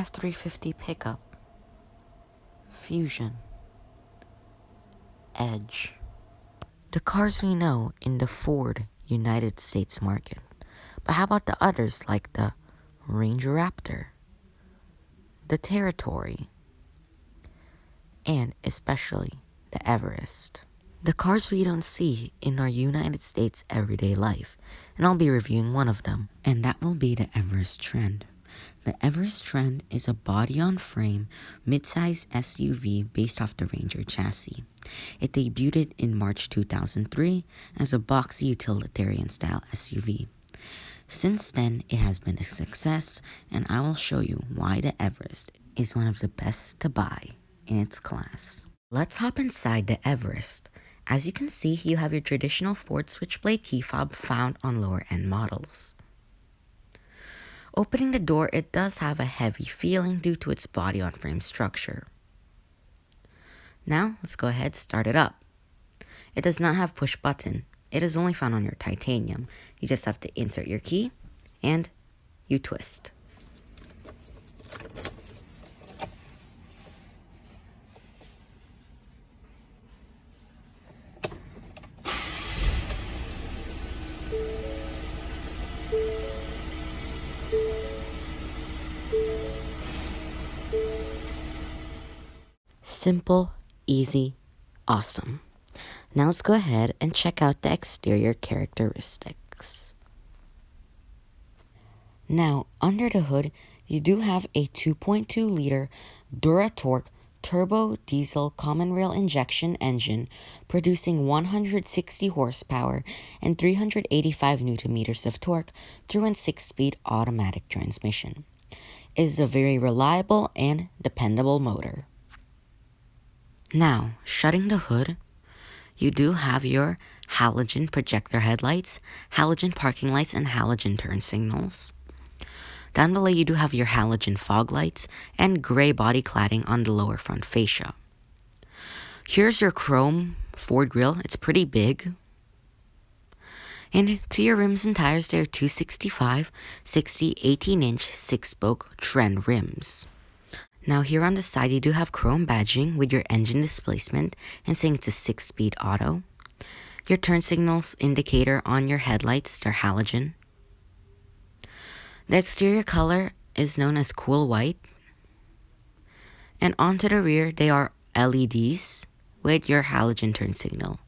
F-350 pickup, Fusion, Edge. The cars we know in the Ford United States market. But how about the others like the Ranger Raptor, the Territory, and especially the Everest? The cars we don't see in our United States everyday life, and I'll be reviewing one of them, and that will be the Everest Trend. The Everest Trend is a body-on-frame, mid-size SUV based off the Ranger chassis. It debuted in March 2003 as a boxy utilitarian-style SUV. Since then, it has been a success, and I will show you why the Everest is one of the best to buy in its class. Let's hop inside the Everest. As you can see, you have your traditional Ford switchblade key fob found on lower-end models. Opening the door, it does have a heavy feeling due to its body-on-frame structure. Now, let's go ahead and start it up. It does not have push button. It is only found on your titanium. You just have to insert your key, and you twist. Simple, easy, awesome. Now let's go ahead and check out the exterior characteristics. Now, under the hood, you do have a 2.2-liter Duratorq turbo diesel common rail injection engine producing 160 horsepower and 385 Nm of torque through a 6-speed automatic transmission. It is a very reliable and dependable motor. Now, shutting the hood, you do have your halogen projector headlights, halogen parking lights, and halogen turn signals. Down below, you do have your halogen fog lights and gray body cladding on the lower front fascia. Here's your chrome Ford grille. It's pretty big. And to your rims and tires, they're 265, 60, 18-inch 6-spoke Trend rims. Now here on the side, you do have chrome badging with your engine displacement and saying it's a 6-speed auto. Your turn signals indicator on your headlights, they're halogen. The exterior color is known as cool white. And onto the rear, they are LEDs with your halogen turn signal.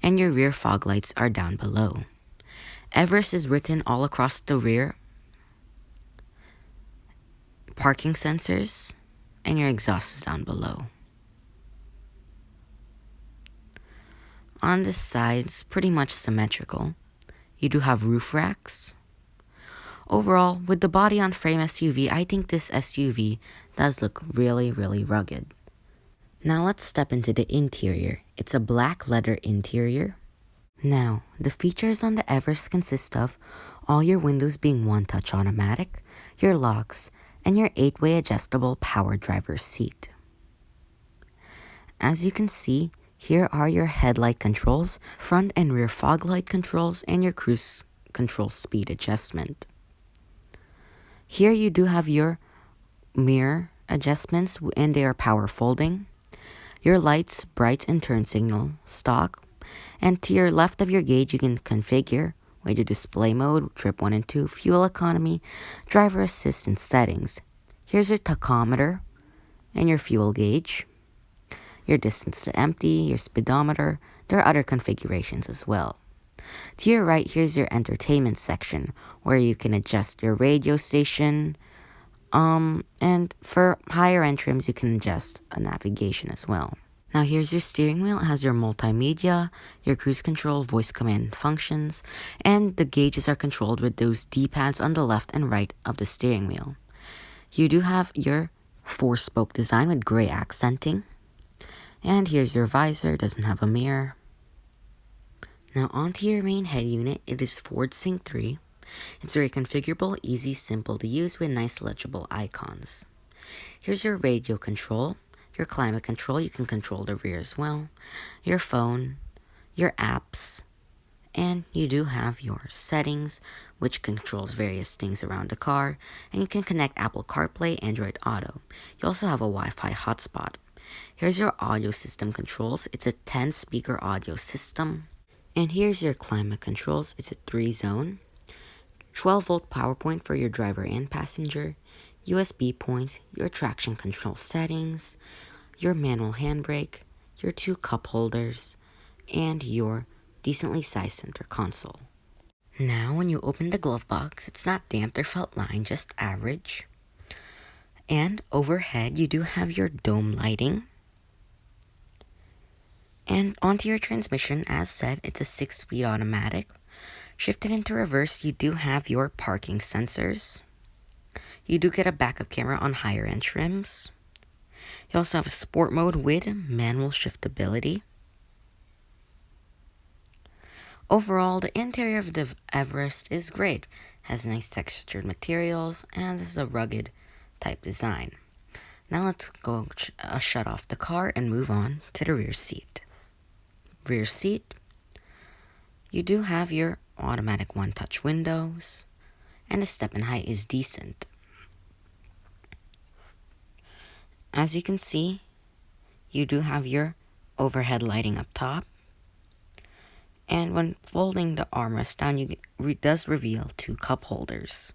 And your rear fog lights are down below. Everest is written all across the rear. Parking sensors, and your exhaust is down below. On the sides, pretty much symmetrical. You do have roof racks. Overall, with the body-on-frame SUV, I think this SUV does look really, really rugged. Now let's step into the interior. It's a black leather interior. Now, the features on the Everest consist of all your windows being one-touch automatic, your locks, and your 8-way adjustable power driver's seat. As you can see, here are your headlight controls, front and rear fog light controls, and your cruise control speed adjustment. Here you do have your mirror adjustments, and they are power folding. Your lights, brights, and turn signal, stock. And to your left of your gauge, you can configure with your display mode, trip 1 and 2, fuel economy, driver assistance settings. Here's your tachometer and your fuel gauge, your distance to empty, your speedometer. There are other configurations as well. To your right, here's your entertainment section where you can adjust your radio station. And for higher end trims, you can adjust a navigation as well. Now here's your steering wheel. It has your multimedia, your cruise control, voice command functions, and the gauges are controlled with those D-pads on the left and right of the steering wheel. You do have your 4-spoke design with gray accenting. And here's your visor, doesn't have a mirror. Now onto your main head unit, it is Ford Sync 3. It's very configurable, easy, simple to use with nice legible icons. Here's your radio control. Your climate control, you can control the rear as well, your phone, your apps, And you do have your settings, which controls various things around the car, and you can connect Apple CarPlay, Android Auto. You also have a Wi-Fi hotspot. Here's your audio system controls. It's a 10-speaker audio system. And here's your climate controls. It's a 3-zone. 12-volt power point for your driver and passenger. USB points, your traction control settings, your manual handbrake, your 2 cup holders, and your decently sized center console. Now, when you open the glove box, it's not damped or felt line, just average. And overhead, you do have your dome lighting. And onto your transmission, as said, it's a 6-speed automatic. Shifted into reverse, you do have your parking sensors. You do get a backup camera on higher end trims. You also have a sport mode with manual shiftability. Overall, the interior of the Everest is great. Has nice textured materials and this is a rugged type design. Now let's go shut off the car and move on to the rear seat. Rear seat, you do have your automatic one-touch windows and the step-in height is decent. As you can see, you do have your overhead lighting up top. And when folding the armrest down, it does reveal 2 cup holders.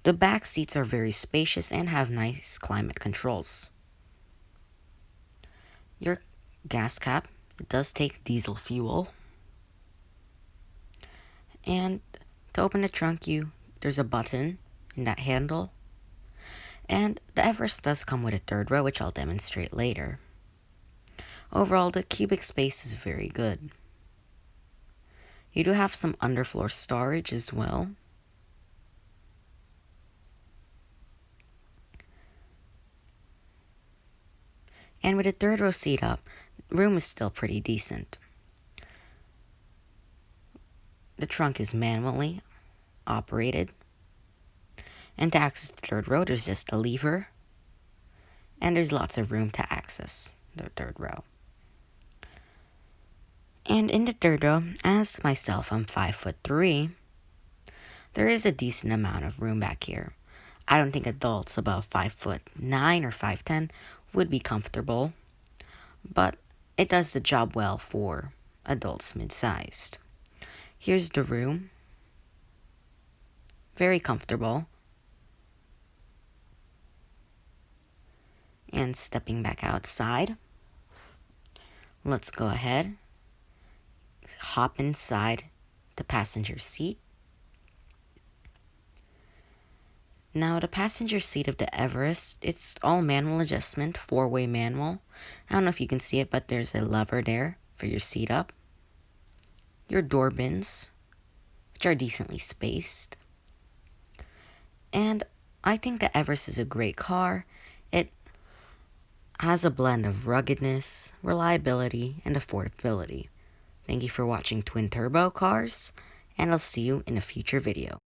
The back seats are very spacious and have nice climate controls. Your gas cap, it does take diesel fuel. And to open the trunk, there's a button in that handle. And the Everest does come with a 3rd row, which I'll demonstrate later. Overall, the cubic space is very good. You do have some underfloor storage as well. And with a 3rd row seat up, room is still pretty decent. The trunk is manually operated. And to access the 3rd row, there's just a lever. And there's lots of room to access the 3rd row. And in the 3rd row, as myself, I'm 5'3", there is a decent amount of room back here. I don't think adults above 5'9" or 5'10" would be comfortable, but it does the job well for adults mid-sized. Here's the room. Very comfortable. And stepping back outside, let's go ahead. Hop inside the passenger seat. Now the passenger seat of the Everest, it's all manual adjustment, 4-way manual. I don't know if you can see it, but there's a lever there for your seat up. Your door bins, which are decently spaced. And I think the Everest is a great car. It has a blend of ruggedness, reliability, and affordability. Thank you for watching Twin Turbo Cars, and I'll see you in a future video.